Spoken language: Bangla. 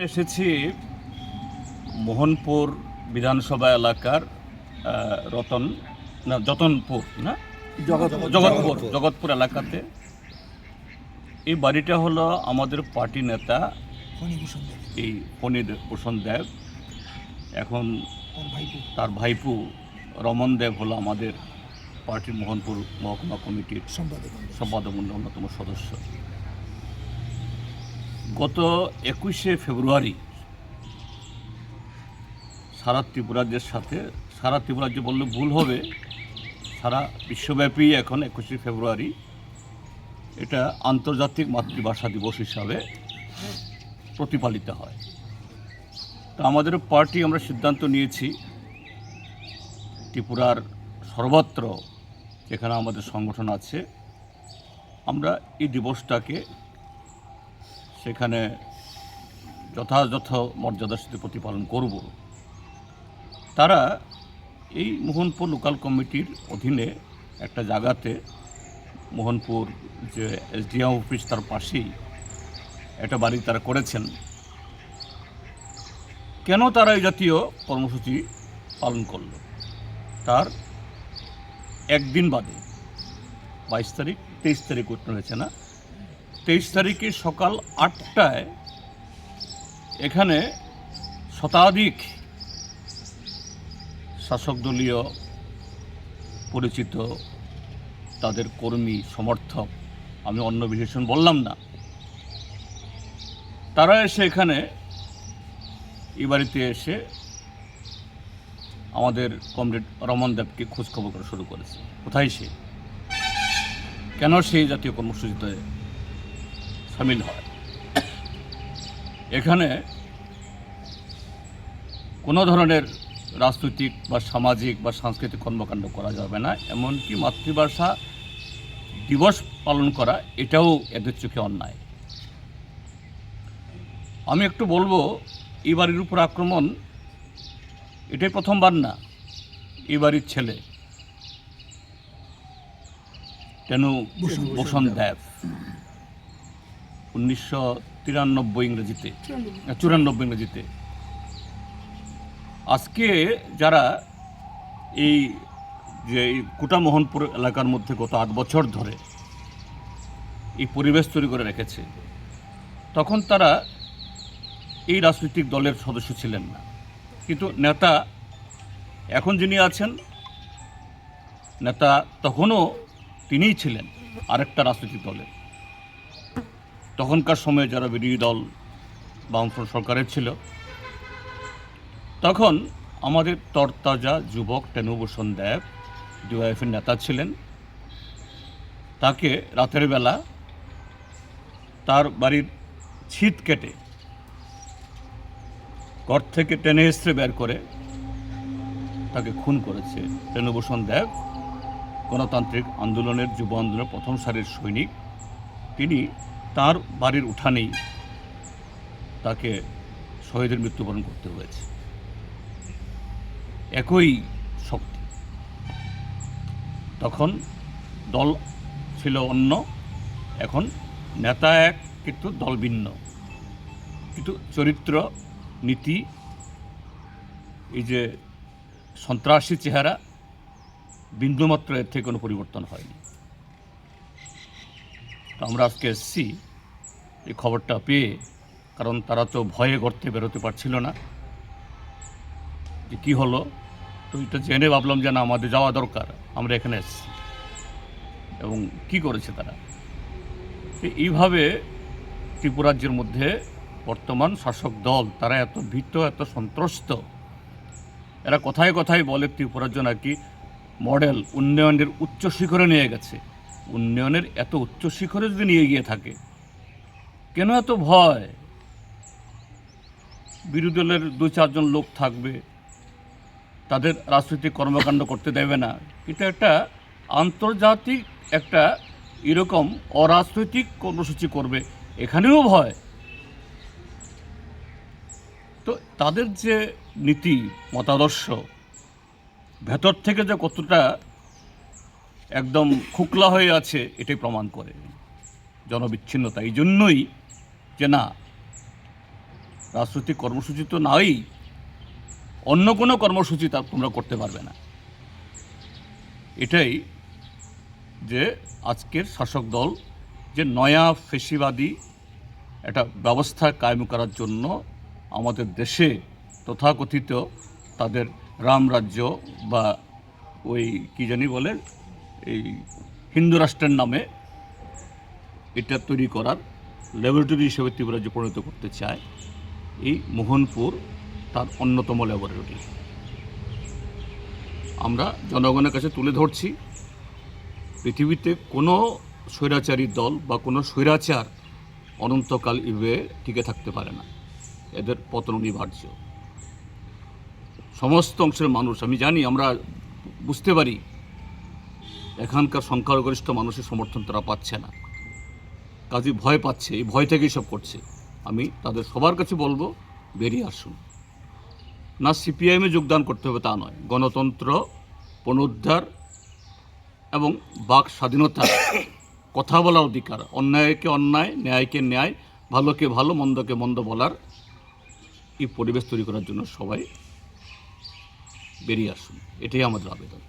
এসেছি মোহনপুর বিধানসভা এলাকার যতনপুর না জগৎপুর এলাকাতে। এই বাড়িটা হলো আমাদের পার্টি নেতা এই ফণীভূষণ দেব, এখন তার ভাইপু রমন দেব হলো আমাদের পার্টির মোহনপুর মহকুমা কমিটির সম্পাদক অন্যতম সদস্য। গত 21শে ফেব্রুয়ারি সারা ত্রিপুরাজ্য বললে ভুল হবে, সারা বিশ্বব্যাপী এখন 21শে ফেব্রুয়ারি এটা আন্তর্জাতিক মাতৃভাষা দিবস হিসাবে প্রতিপালিত হয়। তা আমাদের পার্টি আমরা সিদ্ধান্ত নিয়েছি ত্রিপুরার সর্বত্র যেখানে আমাদের সংগঠন আছে আমরা এই দিবসটাকে সেখানে যথাযথ মর্যাদার সাথে প্রতিপালন করব। তারা এই মোহনপুর লোকাল কমিটির অধীনে একটা জায়গাতে, মোহনপুর যে এসডিএম অফিস তার পাশেই একটা বাড়ি তারা করেছেন। কেন তারা এই জাতীয় কর্মসূচি পালন করল তার একদিন বাদে 23 তারিখ উত্তর হয়েছে না, 23 তারিখে সকাল 8টায় এখানে শতাধিক শাসক দলীয় পরিচিত তাদের কর্মী সমর্থক, আমি অন্য বিশেষণ বললাম না, তারা এসে এখানে এই বাড়িতে এসে আমাদের কমরেড রমন দেবকে খোঁজখবর করা শুরু করেছে। কোথায় সে, কেন সেই জাতীয় কর্মসূচিতে সামিল হয়। এখানে কোনো ধরনের রাজনৈতিক বা সামাজিক বা সাংস্কৃতিক কর্মকাণ্ড করা যাবে না, এমনকি মাতৃভাষা দিবস পালন করা এটাও এদের চোখে অন্যায়। আমি একটু বলবো, এই বাড়ির উপর আক্রমণ এটাই প্রথমবার না। এই বাড়ির ছেলে ফণীভূষণ দেব 1993 ইংরেজিতে আজকে যারা এই যে কুটামোহনপুর এলাকার মধ্যে গত 8 বছর ধরে এই পরিবেশ তৈরি করে রেখেছে, তখন তারা এই রাজনৈতিক দলের সদস্য ছিলেন না, কিন্তু নেতা এখন যিনি আছেন নেতা তখনও তিনিই ছিলেন আরেকটা রাজনৈতিক দলের। তখনকার সময়ে যারা বিরোধী দল বামফ্রন্ট সরকারের ছিল, তখন আমাদের তরতাজা যুবক ফণীভূষণ দেব ডিওয়াইএফের নেতা ছিলেন। তাকে রাতের বেলা তার বাড়ির ছিদ কেটে ঘর থেকে টেনে হিস্ট্রে বের করে তাকে খুন করেছে। ফণীভূষণ দেব গণতান্ত্রিক আন্দোলনের, যুব আন্দোলনের প্রথম সারির সৈনিক। তিনি তার বাড়ির উঠানেই তাকে শহীদের মৃত্যুবরণ করতে হয়েছে। একই শক্তি, তখন দল ছিল অন্য, এখন নেতা এক কিন্তু দল ভিন্ন, কিন্তু চরিত্র, নীতি, এই যে সন্ত্রাসী চেহারা, বিন্দুমাত্র এর থেকে কোনো পরিবর্তন হয়নি। তো আমরা আজকে এসেছি এই খবরটা পেয়ে, কারণ তারা তো ভয়ে গর্তে বেরোতে পারছিল না যে কী হলো। তো এটা জেনে ভাবলাম যে না, আমাদের যাওয়া দরকার, আমরা এখানে এসেছি। এবং কি করেছে তারা, এইভাবে ত্রিপুরাজ্যের মধ্যে বর্তমান শাসক দল তারা এত ভীত, এত সন্ত্রস্ত। এরা কথায় কথায় বলে ত্রিপুরাজ্য নাকি মডেল উন্নয়নের উচ্চ শিখরে নিয়ে গেছে। উন্নয়নের এত উচ্চ শিখরে যদি নিয়ে গিয়ে থাকে, কেন এত ভয়? বিরোধী দলের 2-4 জন লোক থাকবে, তাদের রাজনৈতিক কর্মকাণ্ড করতে দেবে না। এটা একটা আন্তর্জাতিক একটা এরকম অরাজনৈতিক কর্মসূচি করবে, এখানেও ভয়। তো তাদের যে নীতি মতাদর্শ ভেতর থেকে যে কতটা একদম খোকলা হয়ে আছে এটাই প্রমাণ করে জনবিচ্ছিন্নতা। এই জন্যই যে না, রাজনৈতিক কর্মসূচি তো নাই, অন্য কোনো কর্মসূচি তা তোমরা করতে পারবে না। এটাই যে আজকের শাসক দল যে নয়া ফেসিবাদী একটা ব্যবস্থা কায়েম করার জন্য আমাদের দেশে তথাকথিত তাদের রামরাজ্য বা ওই কি জানি বলে এই হিন্দু রাষ্ট্রের নামে এটা তৈরি করার ল্যাবরেটরি হিসেবে ত্রিপুরা যে পরিণত করতে চায়, এই মোহনপুর তার অন্যতম ল্যাবরেটরি। আমরা জনগণের কাছে তুলে ধরছি, পৃথিবীতে কোনো স্বৈরাচারী দল বা কোনো স্বৈরাচার অনন্তকাল ইবে টিকে থাকতে পারে না, এদের পতন অনিবার্য। সমস্ত অংশের মানুষ, আমি জানি, আমরা বুঝতে পারি এখানকার সংখ্যাগরিষ্ঠ মানুষের সমর্থন তারা পাচ্ছে না, কাজে ভয় পাচ্ছে, এই ভয় থেকেই সব করছে। আমি তাদের সবার কাছে বলবো, বেরিয়ে আসুন। না সিপিআইএমে যোগদান করতে হবে তা নয়, গণতন্ত্র পুনরুদ্ধার এবং বাক স্বাধীনতা, কথা বলার অধিকার, অন্যায়কে অন্যায়, ন্যায়কে ন্যায়, ভালোকে ভালো, মন্দকে মন্দ বলার এই পরিবেশ তৈরি করার জন্য সবাই বেরিয়ে আসুন, এটাই আমাদের আবেদন।